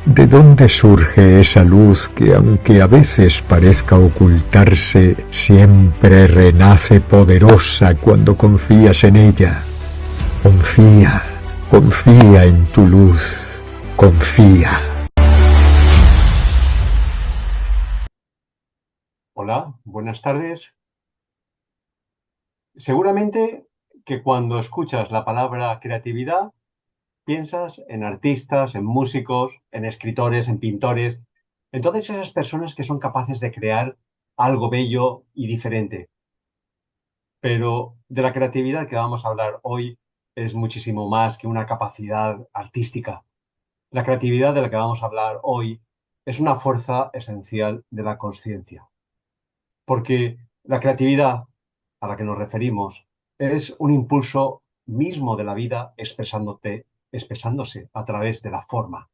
¿De dónde surge esa luz que, aunque a veces parezca ocultarse, siempre renace poderosa cuando confías en ella? Confía, confía en tu luz, confía. Hola, buenas tardes. Seguramente que cuando escuchas la palabra creatividad, piensas en artistas, en músicos, en escritores, en pintores, en todas esas personas que son capaces de crear algo bello y diferente. Pero de la creatividad que vamos a hablar hoy es muchísimo más que una capacidad artística. La creatividad de la que vamos a hablar hoy es una fuerza esencial de la consciencia. Porque la creatividad a la que nos referimos es un impulso mismo de la vida expresándose a través de la forma,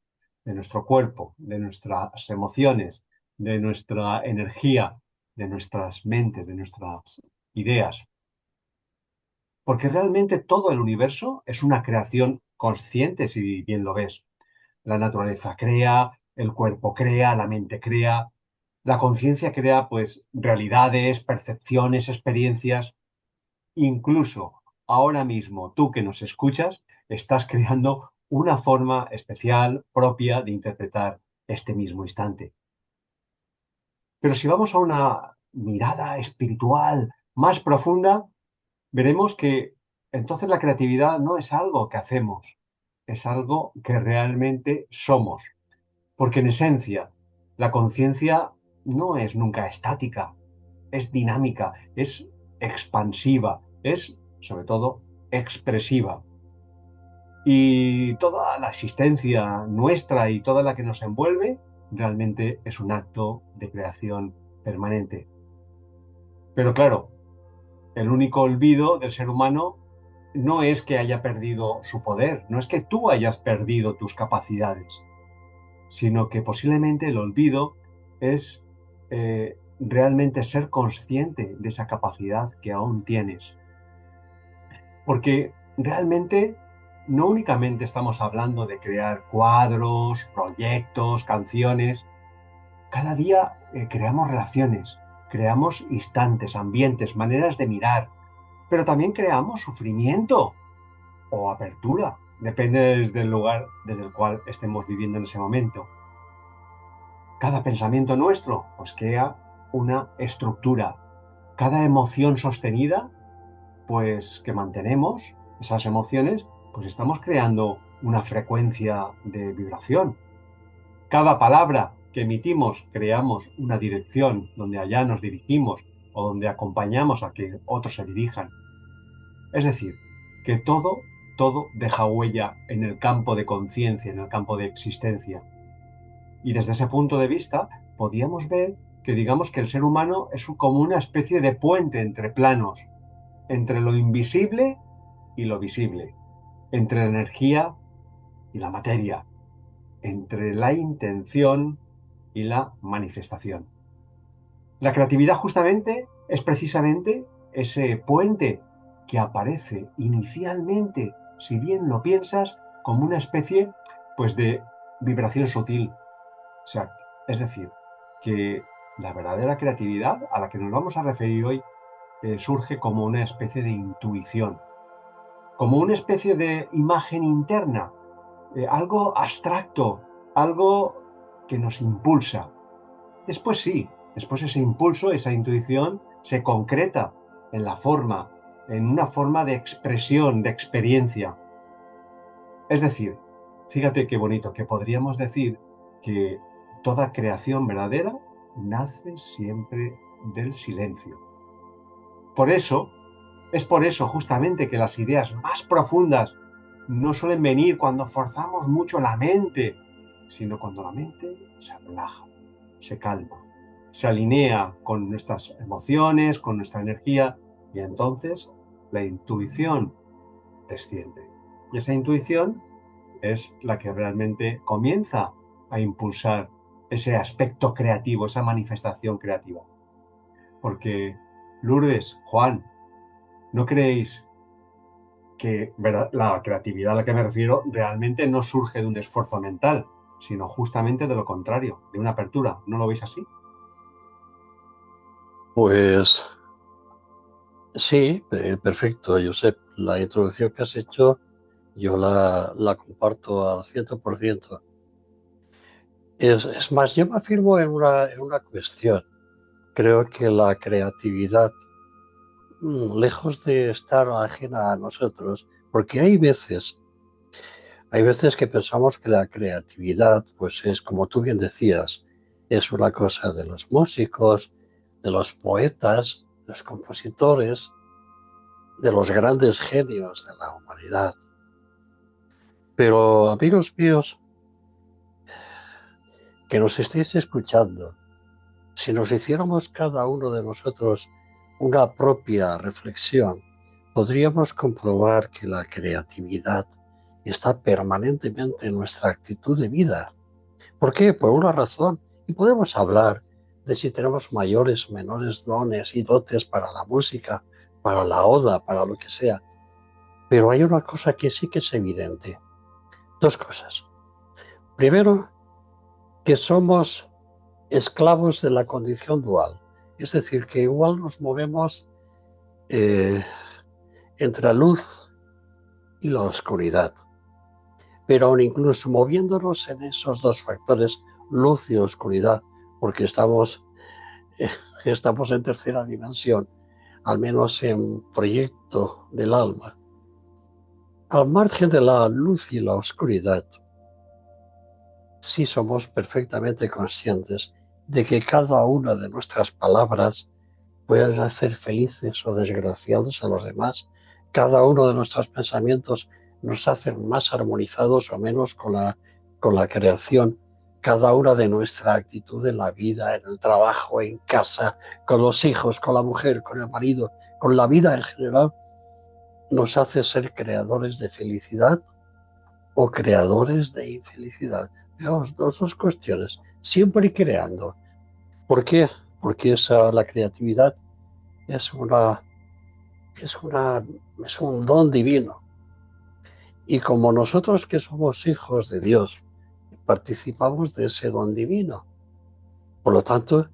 de nuestro cuerpo, de nuestras emociones, de nuestra energía, de nuestras mentes, de nuestras ideas. Porque realmente todo el universo es una creación consciente, si bien lo ves. La naturaleza crea, el cuerpo crea, la mente crea, la conciencia crea pues realidades, percepciones, experiencias. Incluso ahora mismo tú que nos escuchas estás creando una forma especial propia de interpretar este mismo instante. Pero si vamos a una mirada espiritual más profunda, veremos que entonces la creatividad no es algo que hacemos, es algo que realmente somos. Porque en esencia, la conciencia no es nunca estática, es dinámica, es expansiva, es sobre todo expresiva. Y toda la existencia nuestra y toda la que nos envuelve realmente es un acto de creación permanente. Pero claro, el único olvido del ser humano no es que haya perdido su poder, no es que tú hayas perdido tus capacidades, sino que posiblemente el olvido es realmente ser consciente de esa capacidad que aún tienes. Porque realmente no únicamente estamos hablando de crear cuadros, proyectos, canciones. Cada día creamos relaciones, creamos instantes, ambientes, maneras de mirar, pero también creamos sufrimiento o apertura, depende del lugar desde el cual estemos viviendo en ese momento. Cada pensamiento nuestro pues crea una estructura. Cada emoción sostenida pues que mantenemos, esas emociones, pues estamos creando una frecuencia de vibración. Cada palabra que emitimos creamos una dirección donde allá nos dirigimos o donde acompañamos a que otros se dirijan. Es decir, que todo deja huella en el campo de conciencia, en el campo de existencia. Y desde ese punto de vista, podíamos ver que digamos que el ser humano es como una especie de puente entre planos, entre lo invisible y lo visible, entre la energía y la materia, entre la intención y la manifestación. La creatividad justamente es precisamente ese puente que aparece inicialmente, si bien lo piensas, como una especie pues de vibración sutil. O sea, es decir, que la verdadera creatividad a la que nos vamos a referir hoy surge como una especie de intuición, como una especie de imagen interna, algo abstracto, algo que nos impulsa. Después sí, después ese impulso, esa intuición se concreta en la forma, en una forma de expresión, de experiencia. Es decir, fíjate qué bonito, que podríamos decir que toda creación verdadera nace siempre del silencio. Por eso, es por eso justamente que las ideas más profundas no suelen venir cuando forzamos mucho la mente, sino cuando la mente se relaja, se calma, se alinea con nuestras emociones, con nuestra energía, y entonces la intuición desciende. Y esa intuición es la que realmente comienza a impulsar ese aspecto creativo, esa manifestación creativa. Porque Lourdes, Juan, ¿no creéis que, ¿verdad?, la creatividad a la que me refiero realmente no surge de un esfuerzo mental? sino justamente de lo contrario, de una apertura. ¿No lo veis así? Pues sí, perfecto, Josep. La introducción que has hecho yo la comparto al 100%. Es más, yo me afirmo en una cuestión. Creo que la creatividad, lejos de estar ajena a nosotros, porque hay veces que pensamos que la creatividad, pues es, como tú bien decías, es una cosa de los músicos, de los poetas, de los compositores, de los grandes genios de la humanidad. Pero, amigos míos, que nos estéis escuchando, si nos hiciéramos cada uno de nosotros una propia reflexión, podríamos comprobar que la creatividad está permanentemente en nuestra actitud de vida. ¿Por qué? Por una razón. Y podemos hablar de si tenemos mayores o menores dones y dotes para la música, para la oda, para lo que sea. Pero hay una cosa que sí que es evidente. Dos cosas. Primero, que somos esclavos de la condición dual. Es decir, que igual nos movemos eh, entre la luz y la oscuridad. Pero aun incluso moviéndonos en esos dos factores, luz y oscuridad, porque eh, estamos en tercera dimensión, al menos en proyecto del alma. Al margen de la luz y la oscuridad, sí somos perfectamente conscientes de que cada una de nuestras palabras puede hacer felices o desgraciados a los demás. Cada uno de nuestros pensamientos nos hacen más armonizados o menos con la creación. Cada una de nuestra actitud en la vida, en el trabajo, en casa, con los hijos, con la mujer, con el marido, con la vida en general, nos hace ser creadores de felicidad o creadores de infelicidad. Veamos, dos cuestiones. Siempre creando. ¿Por qué? Porque la creatividad es una, es una, es un don divino. Y como nosotros que somos hijos de Dios, participamos de ese don divino. Por lo tanto,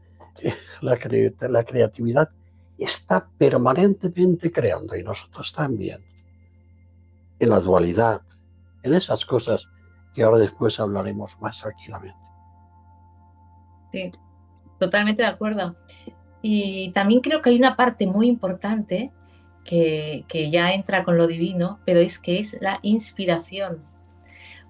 la creatividad está permanentemente creando y nosotros también, en la dualidad, en esas cosas que ahora después hablaremos más tranquilamente. Sí, totalmente de acuerdo. Y también creo que hay una parte muy importante que ya entra con lo divino, pero es que es la inspiración.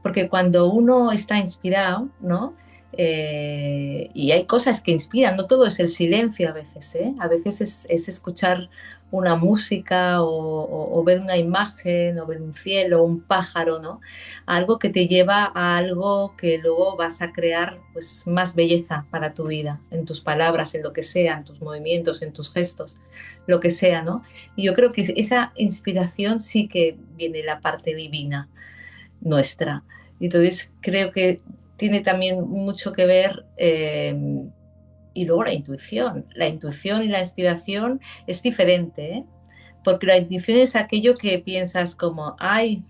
Porque cuando uno está inspirado, ¿no? Y hay cosas que inspiran, no todo es el silencio a veces, ¿eh? A veces es escuchar una música o ver una imagen o ver un cielo, un pájaro, ¿no? Algo que te lleva a algo que luego vas a crear pues más belleza para tu vida, en tus palabras, en lo que sea, en tus movimientos, en tus gestos, lo que sea, ¿no? Y yo creo que esa inspiración sí que viene de la parte divina nuestra. Entonces creo que tiene también mucho que ver y luego la intuición y la inspiración es diferente, ¿eh? Porque la intuición es aquello que piensas como, ay,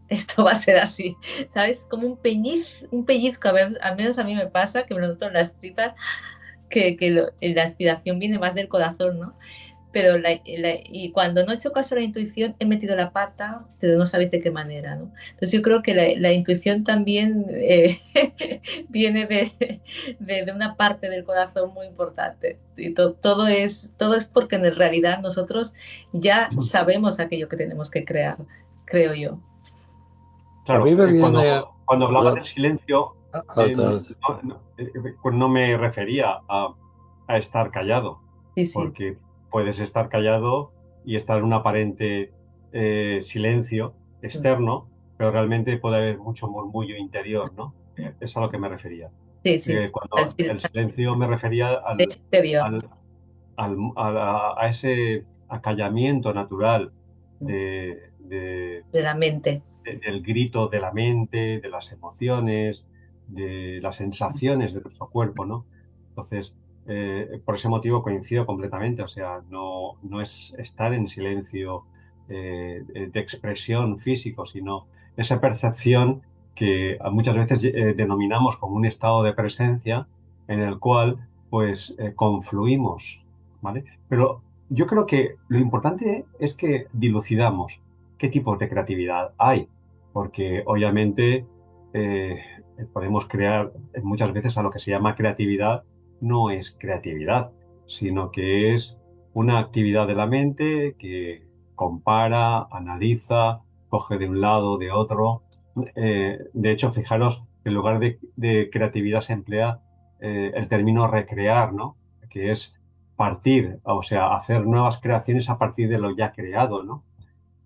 esto va a ser así, ¿sabes? Como un pellizco, al menos a mí me pasa, que me lo noto en las tripas, la inspiración viene más del corazón, ¿no? Pero y cuando no he hecho caso a la intuición, he metido la pata, pero no sabéis de qué manera, ¿no? Entonces yo creo que la intuición también viene de una parte del corazón muy importante. Y todo es porque en realidad nosotros ya sabemos aquello que tenemos que crear, creo yo. A Claro, mí me viene... cuando hablaba del silencio, Adelante. pues no me refería a estar callado, Sí, sí. porque puedes estar callado y estar en un aparente silencio externo, pero realmente puede haber mucho murmullo interior, ¿no? Es a lo que me refería. Sí, sí. Cuando el silencio me refería El exterior al, a ese acallamiento natural de la mente. del grito de la mente, de las emociones, de las sensaciones de nuestro cuerpo, ¿no? Entonces, por ese motivo coincido completamente, o sea, no es estar en silencio de expresión físico, sino esa percepción que muchas veces denominamos como un estado de presencia en el cual pues confluimos, ¿vale? Pero yo creo que lo importante es que dilucidamos qué tipos de creatividad hay, porque obviamente eh, podemos crear muchas veces a lo que se llama creatividad, no es creatividad, sino que es una actividad de la mente que compara, analiza, coge de un lado, de otro. De hecho, fijaros que en lugar de creatividad se emplea el término recrear, ¿no? Que es partir, o sea, hacer nuevas creaciones a partir de lo ya creado, ¿no?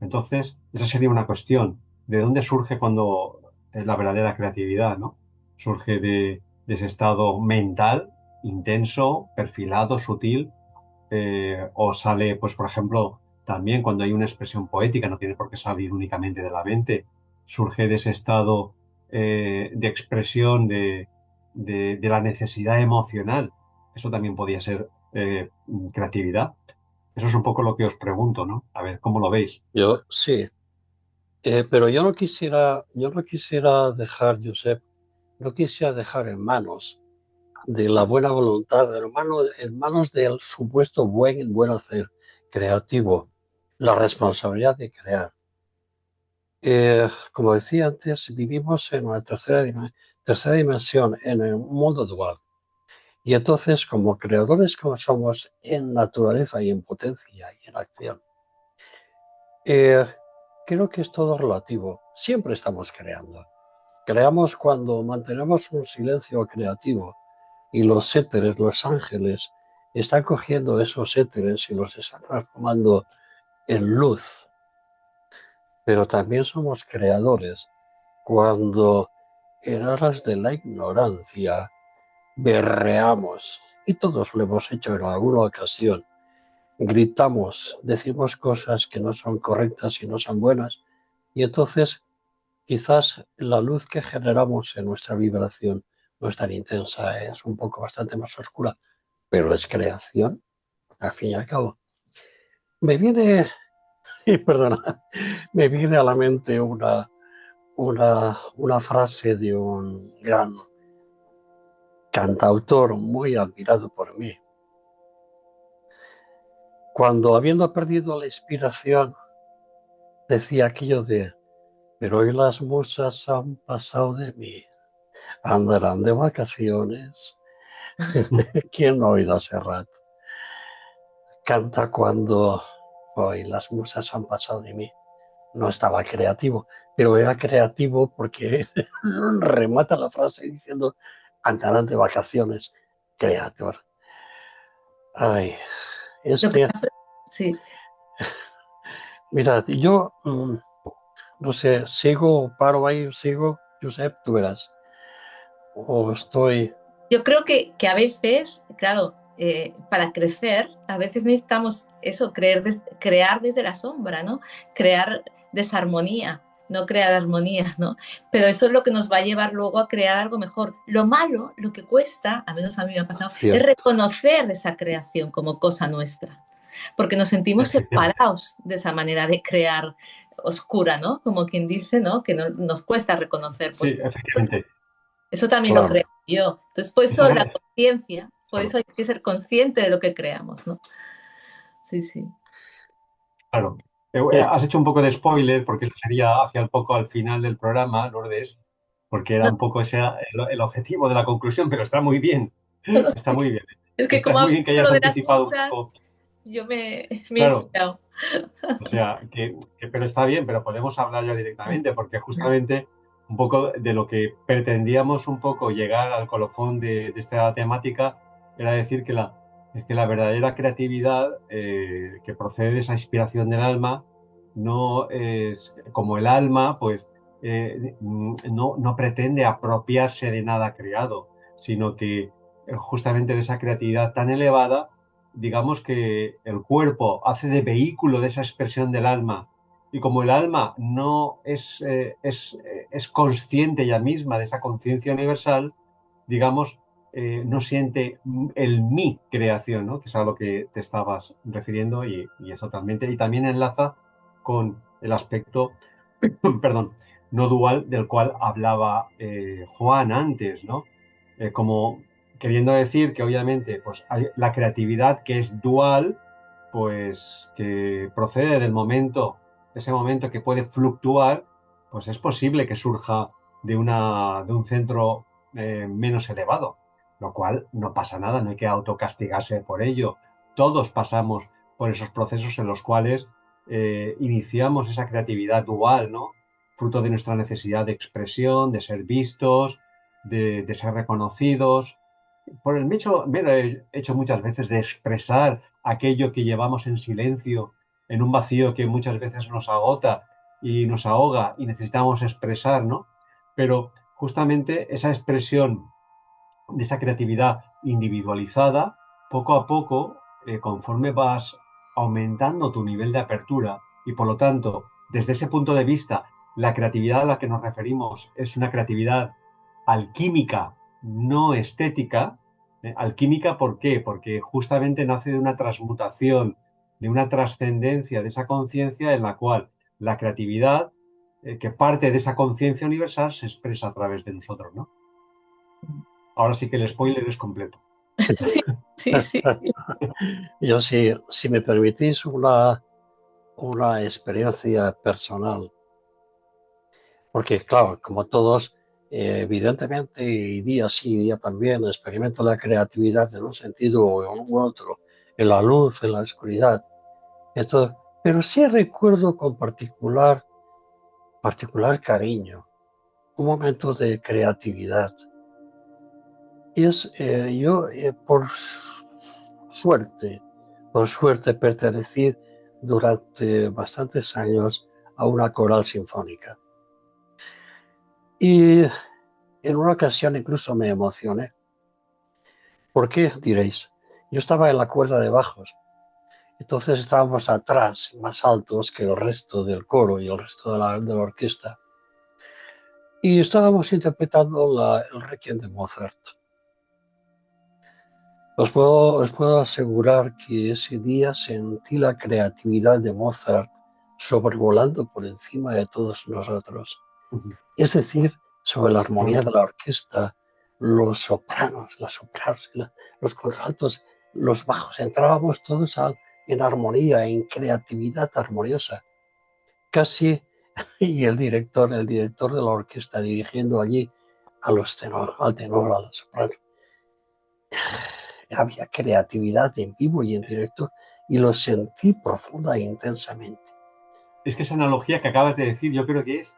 Entonces, esa sería una cuestión. ¿De dónde surge cuando es la verdadera creatividad, ¿no? Surge de ese estado mental, intenso, perfilado, sutil, o sale, pues, por ejemplo, también cuando hay una expresión poética, no tiene por qué salir únicamente de la mente, surge de ese estado de expresión de la necesidad emocional. Eso también podía ser creatividad. Eso es un poco lo que os pregunto, ¿no? A ver, ¿cómo lo veis? Yo sí, pero yo no quisiera dejar, Josep, no quisiera dejar en manos de la buena voluntad, en manos del supuesto buen hacer creativo, la responsabilidad de crear. Como decía antes, vivimos en una tercera dimensión, en un mundo dual. Y entonces, como creadores como somos en naturaleza y en potencia y en acción, eh, creo que es todo relativo. Siempre estamos creando. Creamos cuando mantenemos un silencio creativo y los éteres, los ángeles, están cogiendo esos éteres y los están transformando en luz. Pero también somos creadores cuando en aras de la ignorancia berreamos, y todos lo hemos hecho en alguna ocasión, gritamos, decimos cosas que no son correctas y no son buenas, y entonces quizás la luz que generamos en nuestra vibración no es tan intensa, es un poco bastante más oscura, pero es creación, al fin y al cabo. Me viene, perdona, me viene a la mente una frase de un gran cantautor muy admirado por mí. Cuando, habiendo perdido la inspiración, decía aquello de: pero hoy las musas han pasado de mí, andarán de vacaciones. ¿Quién no ha oído a Serrat? Canta cuando hoy las musas han pasado de mí. No estaba creativo, pero era creativo porque remata la frase diciendo: andarán de vacaciones, creador. Ay, es Lo que que, pasa, sí. mira, yo no sé, sigo, paro ahí, sigo, Josep, tú verás. O estoy, Yo creo que a veces, claro, para crecer, a veces necesitamos eso, crear desde la sombra, ¿no? Crear desarmonía, no crear armonía, ¿no? Pero eso es lo que nos va a llevar luego a crear algo mejor. Lo malo, lo que cuesta, al menos a mí me ha pasado, es cierto, reconocer esa creación como cosa nuestra, porque nos sentimos Efectivamente. separados de esa manera de crear oscura, ¿no? Como quien dice, ¿no? Que nos cuesta reconocer, Sí, pues efectivamente. eso también lo claro. creo yo. Entonces, por Esa eso la es- conciencia, por claro, eso hay que ser consciente de lo que creamos, ¿no? Sí, sí. claro. Eh, Has hecho un poco de spoiler porque eso sería hacia el poco al final del programa, Lourdes, porque era No, un poco ese el objetivo de la conclusión, pero está muy bien. no lo Está sé. muy bien. Es que Está como has muy bien que dicho hayas lo de las anticipado un musas, poco. yo me he Claro, inspirado. o sea, pero está bien, pero podemos hablar ya directamente, porque justamente un poco de lo que pretendíamos un poco llegar al colofón de esta temática era decir es que la verdadera creatividad que procede de esa inspiración del alma no es como el alma, pues no pretende apropiarse de nada creado, sino que justamente de esa creatividad tan elevada digamos que el cuerpo hace de vehículo de esa expresión del alma y como el alma no es consciente ella misma de esa conciencia universal, digamos, no siente el mi creación, ¿no? Que es a lo que te estabas refiriendo y es totalmente, y también enlaza con el aspecto, perdón, no dual del cual hablaba Juan antes, ¿no? Como queriendo decir que obviamente pues, hay la creatividad que es dual, pues que procede del momento, ese momento que puede fluctuar, pues es posible que surja de un centro menos elevado, lo cual no pasa nada, no hay que autocastigarse por ello. Todos pasamos por esos procesos en los cuales iniciamos esa creatividad dual, ¿no? Fruto de nuestra necesidad de expresión, de ser vistos, de ser reconocidos, por el mero hecho muchas veces de expresar aquello que llevamos en silencio, en un vacío que muchas veces nos agota y nos ahoga y necesitamos expresar, ¿no? Pero justamente esa expresión de esa creatividad individualizada, poco a poco, conforme vas aumentando tu nivel de apertura y por lo tanto, desde ese punto de vista, la creatividad a la que nos referimos es una creatividad alquímica, no estética. Alquímica, ¿por qué? Porque justamente nace de una transmutación, de una trascendencia de esa conciencia en la cual la creatividad, que parte de esa conciencia universal, se expresa a través de nosotros, ¿no? Ahora sí que el spoiler es completo. Sí, sí, sí. Yo, si me permitís una experiencia personal, porque claro, como todos, evidentemente, y día sí, día también, experimento la creatividad en un sentido o en u otro, en la luz, en la oscuridad. Entonces, pero sí recuerdo con particular cariño un momento de creatividad. Y es, yo, suerte, por suerte, pertenecí durante bastantes años a una coral sinfónica. Y en una ocasión incluso me emocioné. ¿Por qué? Diréis. Yo estaba en la cuerda de bajos, entonces estábamos atrás, más altos que el resto del coro y el resto de la orquesta. Y estábamos interpretando el Requiem de Mozart. Os puedo asegurar que ese día sentí la creatividad de Mozart sobrevolando por encima de todos nosotros. Es decir, sobre la armonía de la orquesta, los sopranos, las sopranos, los contraltos, los bajos, entrábamos todos en armonía, en creatividad armoniosa. Casi, y el director de la orquesta dirigiendo allí al tenor, a la soprano. Había creatividad en vivo y en directo y lo sentí profunda e intensamente. Es que esa analogía que acabas de decir yo creo que es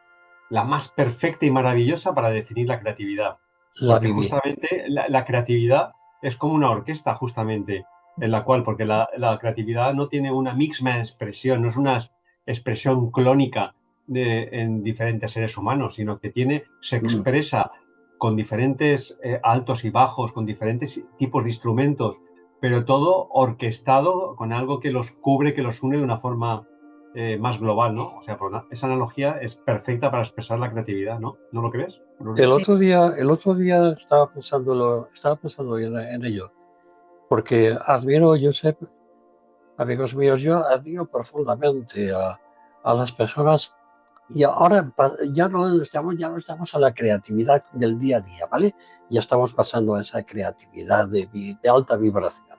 la más perfecta y maravillosa para definir la creatividad. La Porque viví. justamente la creatividad es como una orquesta, justamente, en la cual, porque la creatividad no tiene una misma expresión, no es una expresión clónica en diferentes seres humanos, sino que se expresa con diferentes altos y bajos, con diferentes tipos de instrumentos, pero todo orquestado con algo que los cubre, que los une de una forma más global, ¿no? O sea, esa analogía es perfecta para expresar la creatividad, ¿no? ¿No lo crees, Lourdes? El otro día estaba pensando en ello, porque admiro, Josep, amigos míos, yo admiro profundamente a las personas y ahora ya no estamos a la creatividad del día a día, ¿vale? Ya estamos pasando a esa creatividad de alta vibración.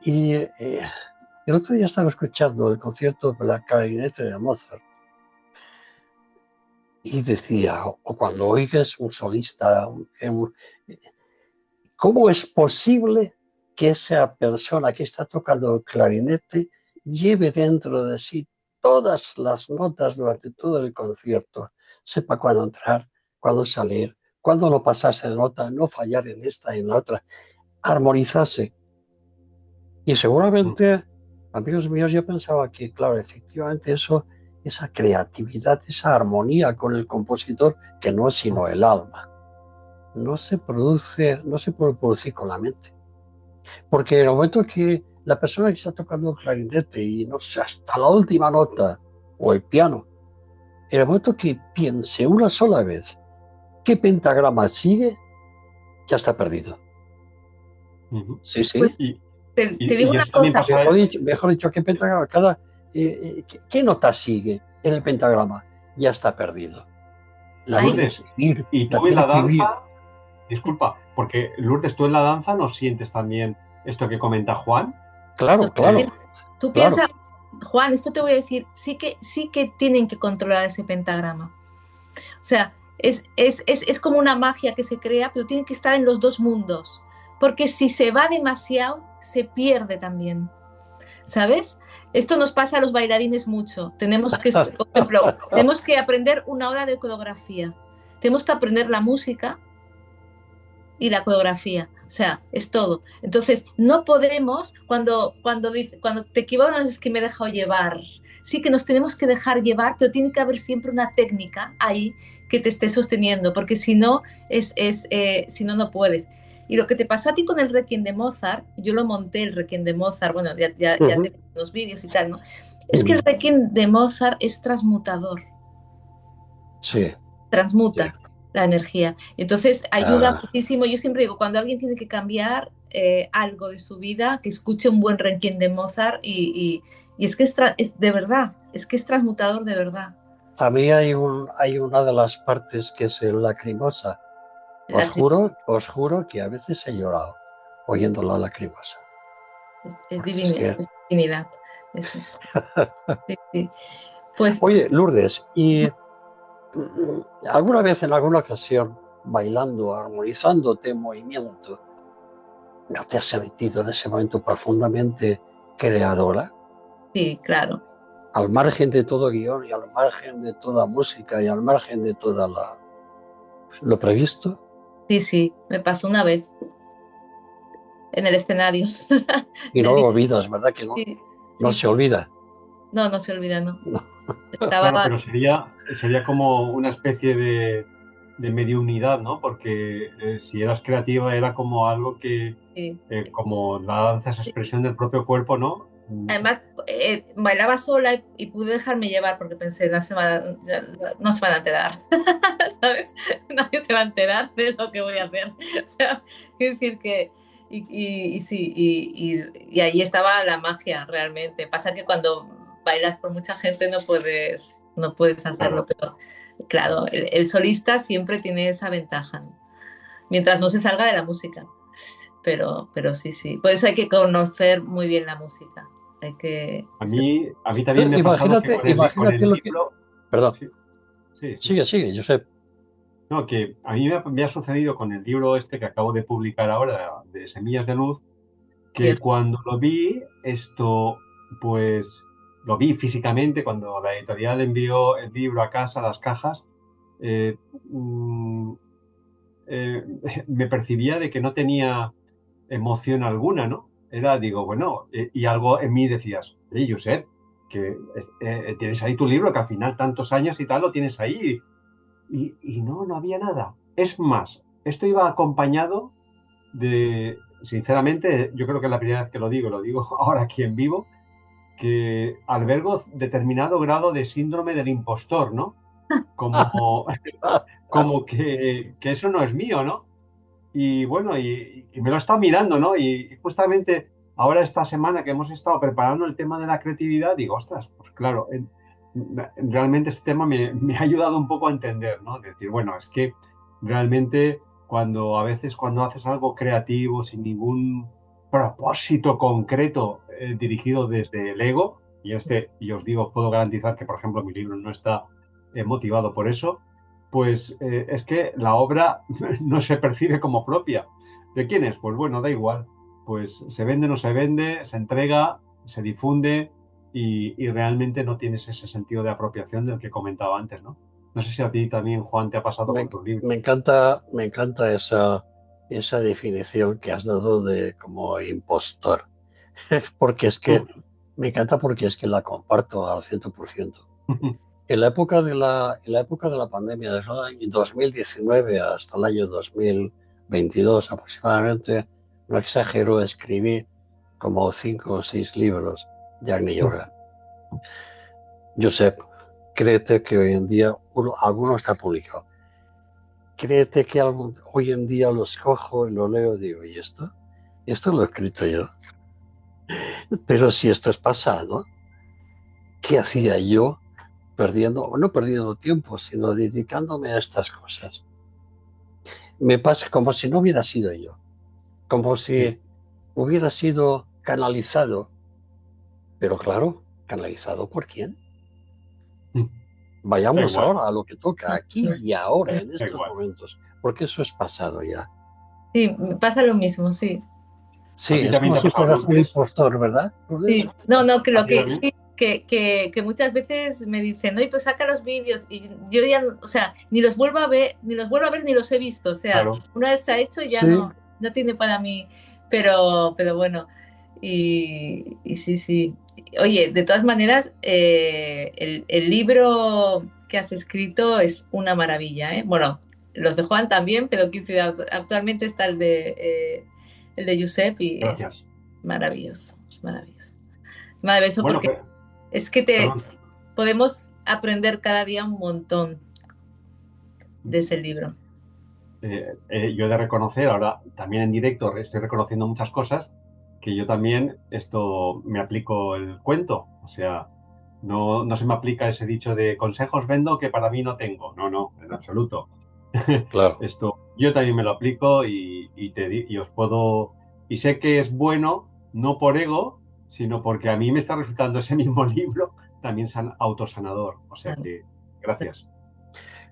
Y el otro día estaba escuchando el concierto de la clarinete de Mozart y decía, o cuando oigas un solista, ¿cómo es posible que esa persona que está tocando el clarinete lleve dentro de sí todas las notas durante todo el concierto? Sepa cuándo entrar, cuándo salir, cuándo no pasarse de nota, no fallar en esta y en la otra, armonizarse. Y seguramente, amigos míos, yo pensaba que, claro, efectivamente esa creatividad, esa armonía con el compositor, que no es sino el alma, no se puede producir con la mente. Porque en el momento que la persona que está tocando el clarinete y no sé, hasta la última nota, o el piano, en el momento que piense una sola vez qué pentagrama sigue, ya está perdido. Sí, sí. Pues te digo una eso también cosa. pasa. Mejor dicho, qué pentagrama, ¿qué nota sigue en el pentagrama? Ya está perdido. la Ahí, quiere Lourdes, vivir, y la tú en quiere la vivir. danza, disculpa, porque Lourdes, tú en la danza no sientes también esto que comenta Juan. Claro, claro, tú claro. piensas, Juan, esto te voy a decir, sí que tienen que controlar ese pentagrama. O sea, es como una magia que se crea, pero tiene que estar en los dos mundos, porque si se va demasiado, se pierde también, ¿sabes? Esto nos pasa a los bailarines mucho. Tenemos que, por ejemplo, tenemos que aprender una hora de coreografía, tenemos que aprender la música y la coreografía. O sea, es todo. Entonces, no podemos, cuando te equivocas, es que me he dejado llevar. Sí que nos tenemos que dejar llevar, pero tiene que haber siempre una técnica ahí que te esté sosteniendo, porque si no, si no, no puedes. Y lo que te pasó a ti con el Requiem de Mozart, yo lo monté el Requiem de Mozart, bueno, ya Ujú, tengo los vídeos y tal, ¿no? Es que el ujú. Requiem de Mozart es transmutador, Sí, sí. transmuta la energía. Entonces ayuda Ah, muchísimo. Yo siempre digo, cuando alguien tiene que cambiar algo de su vida, que escuche un buen Requiem de Mozart y es que es de verdad, es que es transmutador de verdad. a mí hay una de las partes que es el lacrimosa. La Os juro que a veces he llorado oyendo la lacrimosa. es Porque es que... es divinidad. Eso. Sí, sí. Pues Oye, Lourdes, ¿y alguna vez en alguna ocasión, bailando, armonizándote en movimiento, no te has sentido en ese momento profundamente creadora? sí, claro. Al margen de todo guión y al margen de toda música y al margen de toda lo previsto, Sí, sí, me pasó una vez en el escenario y no del lo día. olvidas, ¿verdad que no? Sí, No sí, se sí. olvida. No, no se olvida, no. No. Claro, Estaba, pero sería como una especie de mediunidad, ¿no? Porque si eras creativa era como algo que, sí. como la danza es expresión del propio cuerpo, ¿no? Además, bailaba sola y pude dejarme llevar porque pensé, no se van a enterar, ¿sabes? Nadie se va a enterar de lo que voy a hacer. O sea, quiero decir que, y sí, y ahí estaba la magia realmente. Pasa que cuando bailas por mucha gente no puedes hacerlo, Claro. pero claro, el solista siempre tiene esa ventaja, ¿no? Mientras no se salga de la música. Pero sí, sí. Por eso hay que conocer muy bien la música. Hay que... A mí también me ha pasado que Imagínate, con imagínate el lo que... libro, Perdón, sí, sí, sí. sigue, sigue, Josep. No, que a mí me ha sucedido con el libro este que acabo de publicar ahora, de Semillas de Luz, que Dios. cuando lo vi, pues lo vi físicamente, cuando la editorial envió el libro a casa, las cajas, eh, mm, eh, me percibía de que no tenía emoción alguna, ¿no? Digo, bueno, y algo en mí decías, oye, Josep, que tienes ahí tu libro, que al final tantos años y tal lo tienes ahí, y no había nada. Es más, esto iba acompañado sinceramente, yo creo que es la primera vez que lo digo ahora aquí en vivo, que albergo determinado grado de síndrome del impostor, ¿no? Como, como que eso no es mío, ¿no? Y bueno, y me lo he estado mirando, ¿no? Y justamente ahora esta semana que hemos estado preparando el tema de la creatividad, digo, ostras, pues claro, realmente este tema me ha ayudado un poco a entender, ¿no? Decir, bueno, es que realmente a veces cuando haces algo creativo sin ningún propósito concreto dirigido desde el ego, y os digo, puedo garantizar que, por ejemplo, mi libro no está motivado por eso, pues es que la obra no se percibe como propia. ¿De quién es? Pues bueno, da igual. Pues se vende, no se vende, se entrega, se difunde y realmente no tienes ese sentido de apropiación del que comentaba antes, ¿no? No sé si a ti también, Juan, te ha pasado Me, con tu libro. me encanta esa definición que has dado de como impostor, porque es que me encanta porque es que la comparto al 100%. En la época de la pandemia, desde el año 2019 hasta el año 2022 aproximadamente, no exagero, escribí como 5 o 6 libros de Agni Yoga. Josep, créete que hoy en día alguno está publicado. Créete que hoy en día los cojo y lo leo y digo, ¿y esto? Esto lo he escrito yo. Pero si esto es pasado, ¿qué hacía yo no perdiendo tiempo, sino dedicándome a estas cosas. Me pasa como si no hubiera sido yo, como Sí. si hubiera sido canalizado, pero claro, ¿canalizado por quién? Da Vayamos igual, ahora a lo que toca, Sí, aquí y ahora, en da estos igual. momentos, porque eso es pasado ya. sí, me pasa lo mismo, sí. ¿A Sí, ti es también como te ha si pasado, fueras un Lourdes? impostor, ¿verdad, Sí, Lourdes? no, no, ¿A creo ti que también? sí, que muchas veces me dicen, oye, pues saca los vídeos y yo ya, o sea, ni los vuelvo a ver, ni los he visto, o sea, Claro. una vez se ha hecho ya Sí, no, no tiene para mí, pero bueno, y sí, sí. Oye, de todas maneras, el libro que has escrito es una maravilla, ¿eh? Bueno, los de Juan también, pero actualmente está el de Josep y es Gracias. maravilloso, es maravilloso. Maravilloso Bueno, porque es que te perdón. podemos aprender cada día un montón de ese libro. Yo he de reconocer, ahora también en directo estoy reconociendo muchas cosas que yo también esto me aplico el cuento. O sea, no se me aplica ese dicho de consejos vendo que para mí no tengo. No, no, en absoluto. claro. Esto yo también me lo aplico y os puedo. Y sé que es bueno, no por ego, sino porque a mí me está resultando ese mismo libro también autosanador. O sea Claro, que, gracias.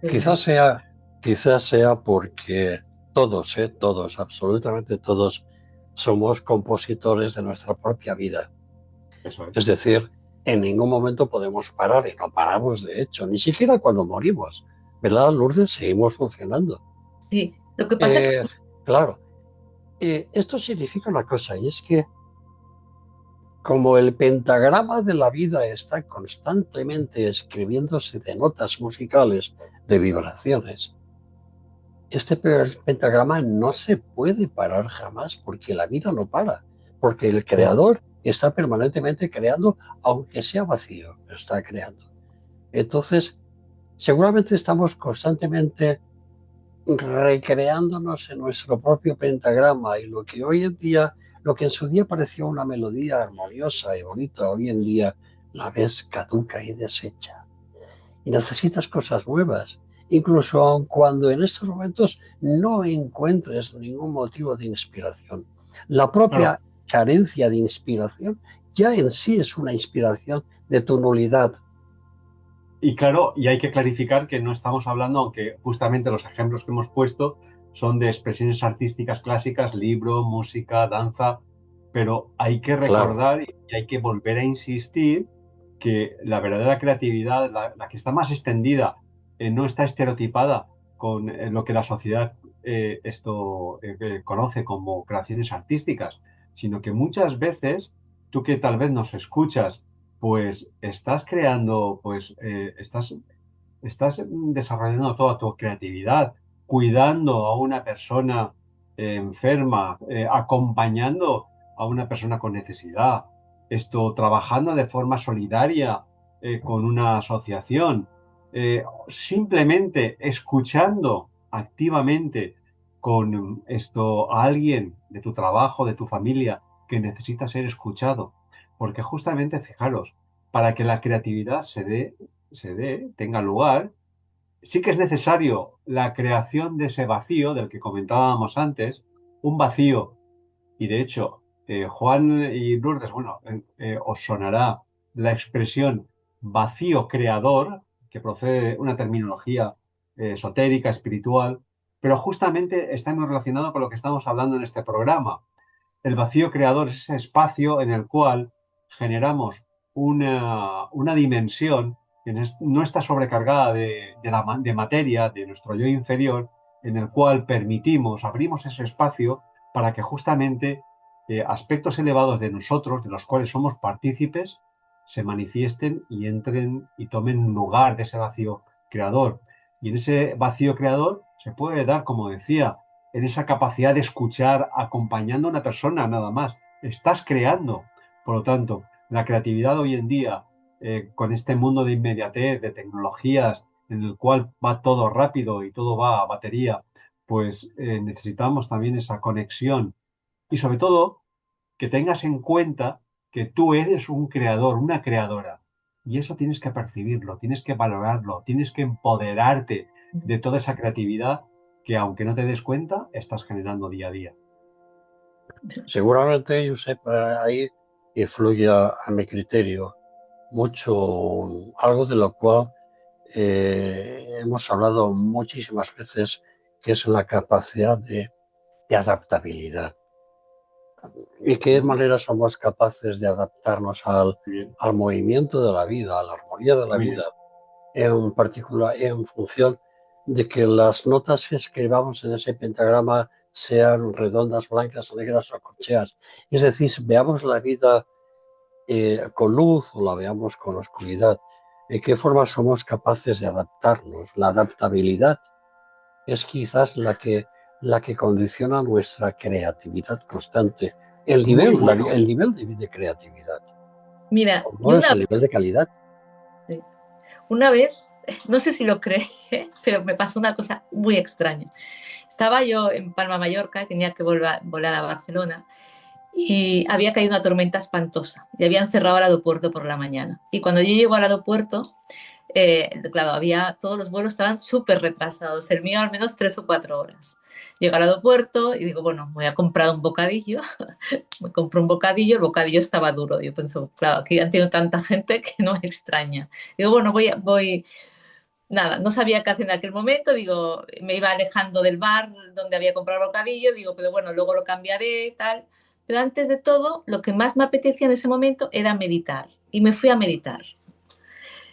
sí, Quizás sea, quizás sea porque todos, todos, absolutamente todos, somos compositores de nuestra propia vida. Eso Es es. decir, en ningún momento podemos parar, y no paramos de hecho, ni siquiera cuando morimos. ¿Verdad, Lourdes? Seguimos funcionando. sí. Lo que pasa que Eh, claro, esto significa una cosa, y es que como el pentagrama de la vida está constantemente escribiéndose de notas musicales, de vibraciones, este pentagrama no se puede parar jamás porque la vida no para, porque el No. creador está permanentemente creando, aunque sea vacío, está creando. Entonces, seguramente estamos constantemente recreándonos en nuestro propio pentagrama y lo que hoy en día, lo que en su día pareció una melodía armoniosa y bonita, hoy en día la ves caduca y deshecha y necesitas cosas nuevas, incluso aun cuando en estos momentos no encuentres ningún motivo de inspiración. La Claro. propia carencia de inspiración ya en sí es una inspiración de tu nulidad. Y claro, y hay que clarificar que no estamos hablando, aunque justamente los ejemplos que hemos puesto son de expresiones artísticas clásicas, libro, música, danza, pero hay que Claro, recordar y hay que volver a insistir que la verdadera creatividad, la que está más extendida, no está estereotipada con lo que la sociedad conoce como creaciones artísticas, sino que muchas veces tú que tal vez nos escuchas pues estás creando, estás desarrollando toda tu creatividad, cuidando a una persona enferma, acompañando a una persona con necesidad, trabajando de forma solidaria con una asociación, simplemente escuchando activamente con a alguien de tu trabajo, de tu familia, que necesita ser escuchado. Porque justamente, fijaros, para que la creatividad tenga lugar, sí que es necesario la creación de ese vacío del que comentábamos antes, un vacío, y de hecho, Juan y Lourdes, bueno, os sonará la expresión vacío creador, que procede de una terminología esotérica, espiritual, pero justamente está muy relacionado con lo que estamos hablando en este programa. El vacío creador es ese espacio en el cual generamos una dimensión que no está sobrecargada de materia, de nuestro yo inferior, en el cual abrimos ese espacio para que justamente aspectos elevados de nosotros, de los cuales somos partícipes, se manifiesten y entren y tomen lugar de ese vacío creador. Y en ese vacío creador se puede dar, como decía, en esa capacidad de escuchar acompañando a una persona nada más. Estás creando. Por lo tanto, la creatividad hoy en día, con este mundo de inmediatez, de tecnologías, en el cual va todo rápido y todo va a batería, pues necesitamos también esa conexión. Y sobre todo, que tengas en cuenta que tú eres un creador, una creadora. Y eso tienes que percibirlo, tienes que valorarlo, tienes que empoderarte de toda esa creatividad que, aunque no te des cuenta, estás generando día a día. Seguramente, Josep, ahí influye a mi criterio mucho algo de lo cual hemos hablado muchísimas veces, que es la capacidad de adaptabilidad. ¿Y qué manera somos capaces de adaptarnos Bien, al movimiento de la vida, a la armonía de la muy bien. vida, en particular en función de que las notas que escribamos en ese pentagrama sean redondas, blancas, negras o corcheas? Es decir, veamos la vida con luz o la veamos con oscuridad. ¿De qué forma somos capaces de adaptarnos? La adaptabilidad es quizás la que condiciona nuestra creatividad constante. Muy bueno. El nivel de creatividad, Mira, no es el nivel de calidad. sí, una vez, no sé si lo crees, pero me pasó una cosa muy extraña. Estaba yo en Palma, Mallorca, tenía que volar a Barcelona y había caído una tormenta espantosa y habían cerrado el aeropuerto por la mañana. Y cuando yo llego al aeropuerto, claro, todos los vuelos estaban súper retrasados, el mío al menos 3 o 4 horas. Llego al aeropuerto y digo, bueno, voy a comprar un bocadillo. Me compré un bocadillo, el bocadillo estaba duro. Yo pienso, claro, aquí han tenido tanta gente que no me extraña. Digo, bueno, nada, no sabía qué hacer en aquel momento, digo, me iba alejando del bar donde había comprado el bocadillo, digo, pero bueno, luego lo cambiaré, tal. Pero antes de todo, lo que más me apetecía en ese momento era meditar. Y me fui a meditar.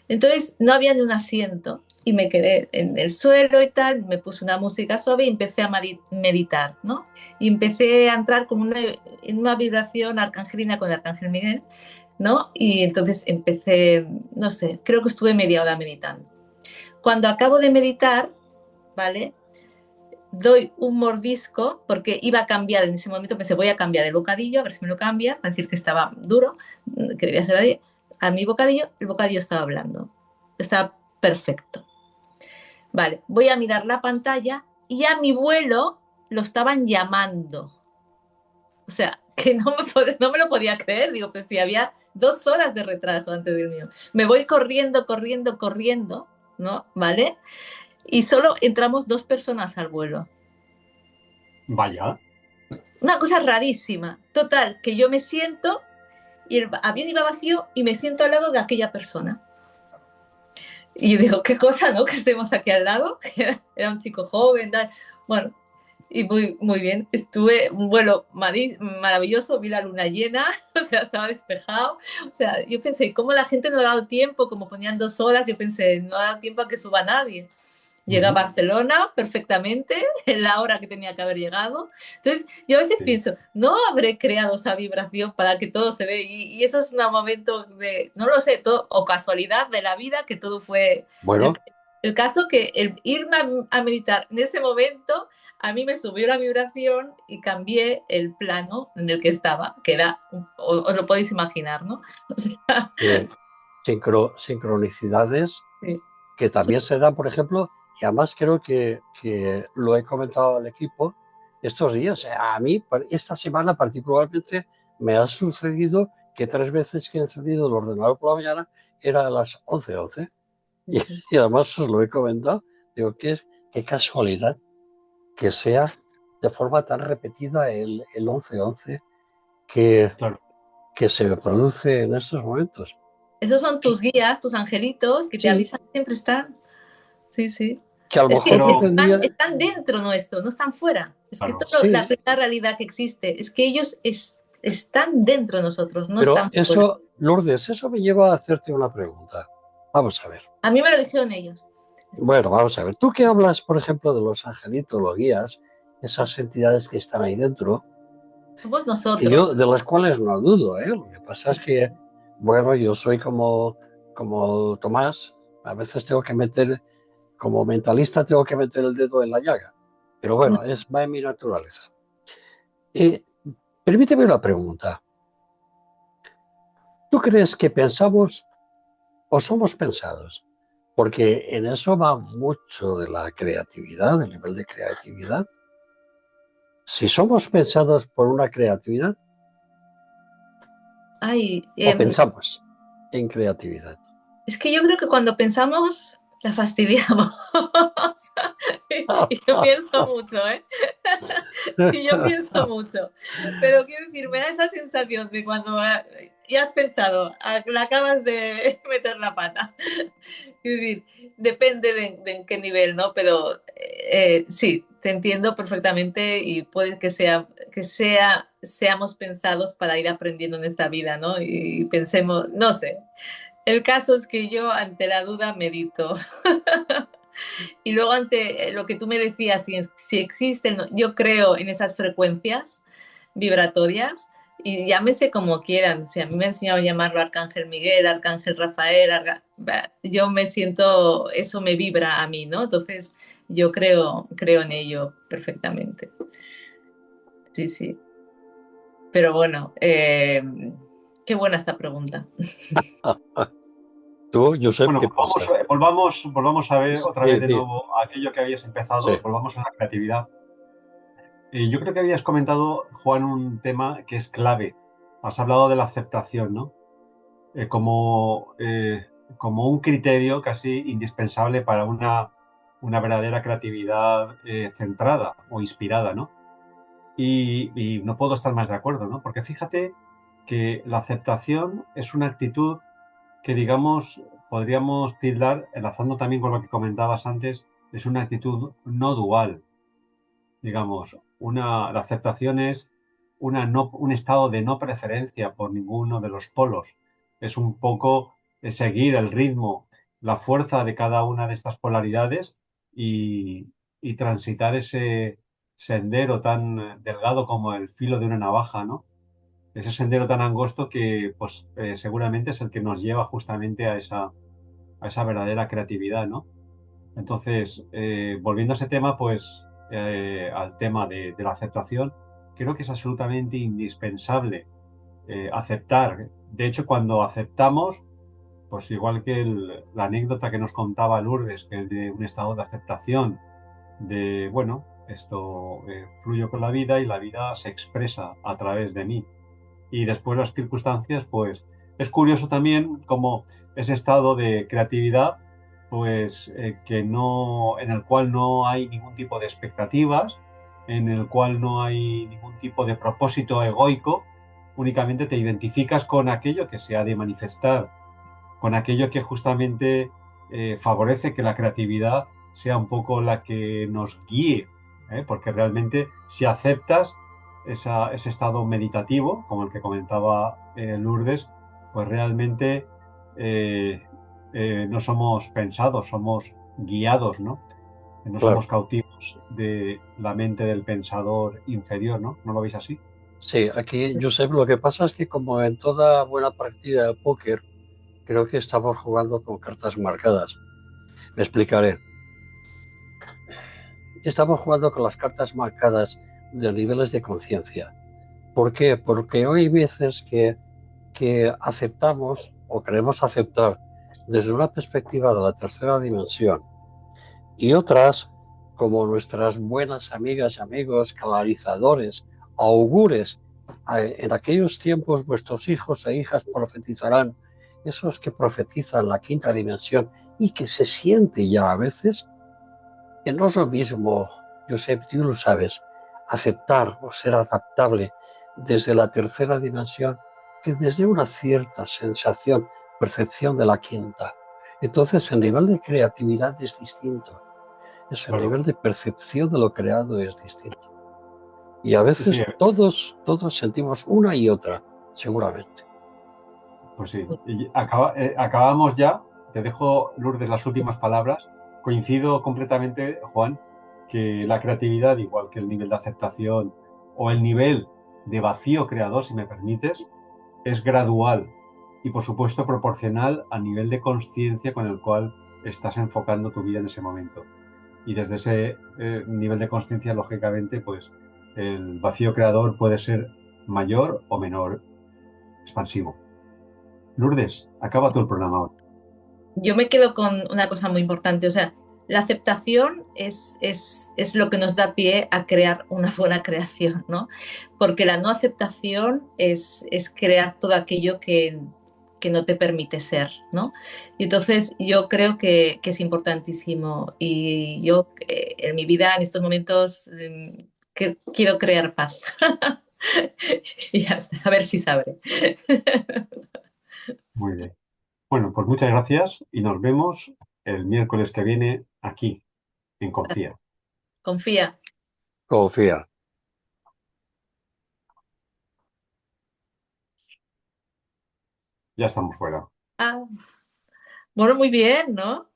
Entonces no había ni un asiento y me quedé en el suelo y tal, me puse una música suave y empecé a meditar, ¿no? Y empecé a entrar como en una vibración arcangelina con el arcángel Miguel, ¿no? Y entonces empecé, no sé, creo que estuve media hora meditando. Cuando acabo de meditar, ¿vale? Doy un mordisco porque iba a cambiar en ese momento, pensé voy a cambiar el bocadillo, a ver si me lo cambia, para decir que estaba duro, que debía ser ahí. A mi bocadillo, el bocadillo estaba hablando, estaba perfecto. Vale, voy a mirar la pantalla y a mi vuelo lo estaban llamando. O sea, que no me lo podía creer, digo, pues si había 2 horas de retraso antes del mío. Me voy corriendo, corriendo, corriendo, ¿no? ¿Vale? Y solo entramos 2 personas al vuelo. Vaya. Una cosa rarísima. Total, que yo me siento y el avión iba vacío y me siento al lado de aquella persona. Y yo digo, qué cosa, ¿no? Que estemos aquí al lado. Era un chico joven, tal. Bueno, y muy bien. Estuve un vuelo maravilloso, vi la luna llena, o sea, estaba despejado. O sea, yo pensé, ¿cómo la gente no ha dado tiempo? Como ponían 2 horas, yo pensé, no ha dado tiempo a que suba nadie. Llegué a Barcelona perfectamente en la hora que tenía que haber llegado. Entonces, yo a veces pienso, no habré creado esa vibración para que todo se ve. Y eso es un momento de, no lo sé, todo, o casualidad de la vida, que todo fue... Bueno, el caso que el irme a meditar en ese momento, a mí me subió la vibración y cambié el plano en el que estaba, que era, os lo podéis imaginar, ¿no? O sea, sincronicidades sí. que también se dan, por ejemplo, y además creo que lo he comentado al equipo estos días. A mí, esta semana particularmente, me ha sucedido que 3 veces que he encendido el ordenador por la mañana era a las 11:11. Y además os lo he comentado. Digo, qué casualidad que sea de forma tan repetida el 11:11 Claro. que se produce en estos momentos. Esos son tus guías, tus angelitos que te Sí, avisan, siempre están. Sí, sí. que a lo Es que mejor pretendía. están dentro nuestro, no están fuera. Es que Claro. esto es Sí, la primera realidad que existe. Es que ellos están dentro de nosotros, no pero están fuera. eso, Lourdes, eso me lleva a hacerte una pregunta. Vamos a ver. A mí me lo dijeron ellos. Bueno, vamos a ver. Tú que hablas, por ejemplo, de los angelitos, los guías, esas entidades que están ahí dentro, Somos que yo nosotros. de las cuales no dudo, ¿eh? Lo que pasa es que, bueno, yo soy como Tomás, a veces tengo que meter, como mentalista, tengo que meter el dedo en la llaga. Pero bueno, va en mi naturaleza. Eh, Permíteme una pregunta. ¿Tú crees que pensamos o somos pensados? Porque en eso va mucho de la creatividad, del nivel de creatividad. Si somos pensados por una creatividad Ay, o pensamos en creatividad. Es que yo creo que cuando pensamos, la fastidiamos. Y yo pienso mucho, ¿eh? Y yo pienso mucho. Pero quiero decir, me da esa sensación de cuando ya has pensado, la acabas de meter la pata. Quiero decir, depende de en qué nivel, ¿no? Pero sí, te entiendo perfectamente y puede seamos pensados para ir aprendiendo en esta vida, ¿no? Y pensemos, no sé. El caso es que yo ante la duda medito. Y luego ante lo que tú me decías, si existen, yo creo en esas frecuencias vibratorias y llámese como quieran. Si a mí me han enseñado a llamarlo Arcángel Miguel, Arcángel Rafael, yo me siento, eso me vibra a mí, ¿no? Entonces yo creo en ello perfectamente. Sí, sí. Pero bueno, qué buena esta pregunta. Tú, Josep, Bueno, ¿qué piensas? volvamos a ver otra vez Sí, de sí, nuevo aquello que habías sí, empezado, volvamos a la creatividad. Yo creo que habías comentado, Juan, un tema que es clave. Has hablado de la aceptación, ¿no? Eh, como, eh, como un criterio casi indispensable para una verdadera creatividad centrada o inspirada, ¿no? Y no puedo estar más de acuerdo, ¿no? Porque fíjate que la aceptación es una actitud que, digamos, podríamos tildar, enlazando también con lo que comentabas antes, es una actitud no dual, digamos. La aceptación es un estado de no preferencia por ninguno de los polos. Es un poco seguir el ritmo, la fuerza de cada una de estas polaridades y, y transitar ese sendero tan delgado como el filo de una navaja, ¿no? Ese sendero tan angosto que pues, seguramente es el que nos lleva justamente a esa verdadera creatividad, ¿no? Entonces, volviendo a ese tema, pues al tema de la aceptación, creo que es absolutamente indispensable aceptar. De hecho, cuando aceptamos, pues igual que la anécdota que nos contaba Lourdes, que es de un estado de aceptación, de, bueno, esto fluyo con la vida y la vida se expresa a través de mí. Y después las circunstancias, pues es curioso también como ese estado de creatividad, pues que no, en el cual no hay ningún tipo de expectativas, en el cual no hay ningún tipo de propósito egoico, únicamente te identificas con aquello que se ha de manifestar, con aquello que justamente favorece que la creatividad sea un poco la que nos guíe, porque realmente si aceptas ese estado meditativo, como el que comentaba Lourdes, pues realmente eh, no somos pensados, somos guiados, ¿no? No somos claro. cautivos de la mente del pensador inferior, ¿no? ¿No lo veis así? Sí, aquí, Josep, lo que pasa es que como en toda buena partida de póker, creo que estamos jugando con cartas marcadas. Me explicaré. Estamos jugando con las cartas marcadas de niveles de conciencia. ¿Por qué? Porque hoy hay veces que aceptamos o queremos aceptar desde una perspectiva de la tercera dimensión y otras, como nuestras buenas amigas y amigos, canalizadores, augures. En aquellos tiempos vuestros hijos e hijas profetizarán, esos que profetizan la quinta dimensión y que se siente ya a veces, que no es lo mismo, Josep, tú lo sabes, aceptar o ser adaptable desde la tercera dimensión que desde una cierta sensación, percepción de la quinta. Entonces el nivel de creatividad es distinto, es el Claro. nivel de percepción de lo creado es distinto. Y a Sí, sí, veces todos sentimos una y otra, seguramente. pues sí. Y acabamos ya. Te dejo, Lourdes, las últimas palabras. Coincido completamente, Juan, que la creatividad, igual que el nivel de aceptación o el nivel de vacío creador, si me permites, es gradual y, por supuesto, proporcional al nivel de conciencia con el cual estás enfocando tu vida en ese momento. Y desde ese nivel de conciencia, lógicamente, pues el vacío creador puede ser mayor o menor expansivo. Lourdes, acaba tú el programa hoy. Yo me quedo con una cosa muy importante, o sea, la aceptación es lo que nos da pie a crear una buena creación, ¿no? Porque la no aceptación es crear todo aquello que que no te permite ser, ¿no? Y entonces yo creo que es importantísimo y yo en mi vida en estos momentos que quiero crear paz. Y ya está, a ver si sabré. Muy bien. Bueno, pues muchas gracias y nos vemos el miércoles que viene aquí, en Confía. Confía. Confía. Ya estamos fuera. Ah, bueno, muy bien, ¿no?